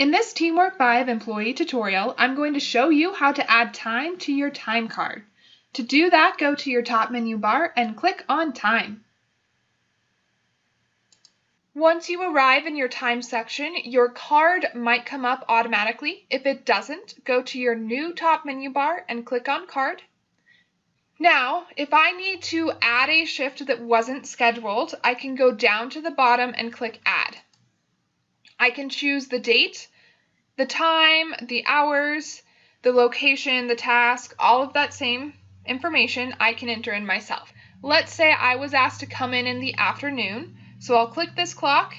In this TeamWork 5 employee tutorial, I'm going to show you how to add time to your time card. To do that, go to your top menu bar and click on Time. Once you arrive in your time section, your card might come up automatically. If it doesn't, go to your new top menu bar and click on Card. Now, if I need to add a shift that wasn't scheduled, I can go down to the bottom and click Add. I can choose the date, the time, the hours, the location, the task, all of that same information I can enter in myself. Let's say I was asked to come in the afternoon, so I'll click this clock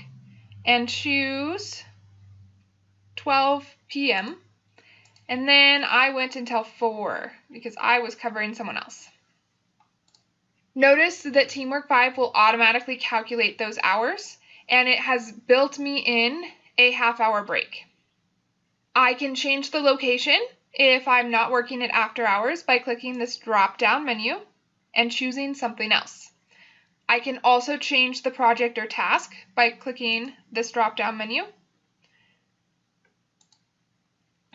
and choose 12 p.m. and then I went until 4 because I was covering someone else. Notice that TeamWork 5 will automatically calculate those hours, and it has built me in a half-hour break. I can change the location if I'm not working at after hours by clicking this drop-down menu and choosing something else. I can also change the project or task by clicking this drop-down menu.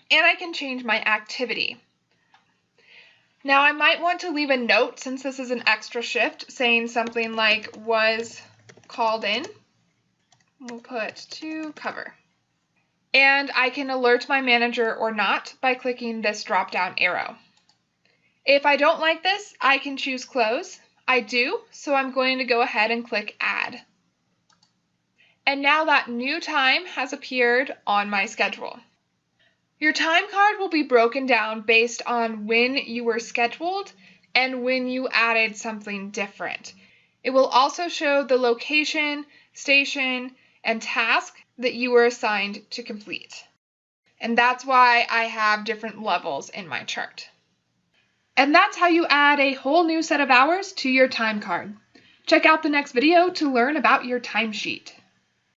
And I can change my activity. Now I might want to leave a note, since this is an extra shift, saying something like was called in. We'll put to cover. And I can alert my manager or not by clicking this drop-down arrow. If I don't like this, I can choose Close. I do, so I'm going to go ahead and click Add. And now that new time has appeared on my schedule. Your time card will be broken down based on when you were scheduled and when you added something different. It will also show the location, station, and task that you were assigned to complete. And that's why I have different levels in my chart. And that's how you add a whole new set of hours to your time card. Check out the next video to learn about your timesheet.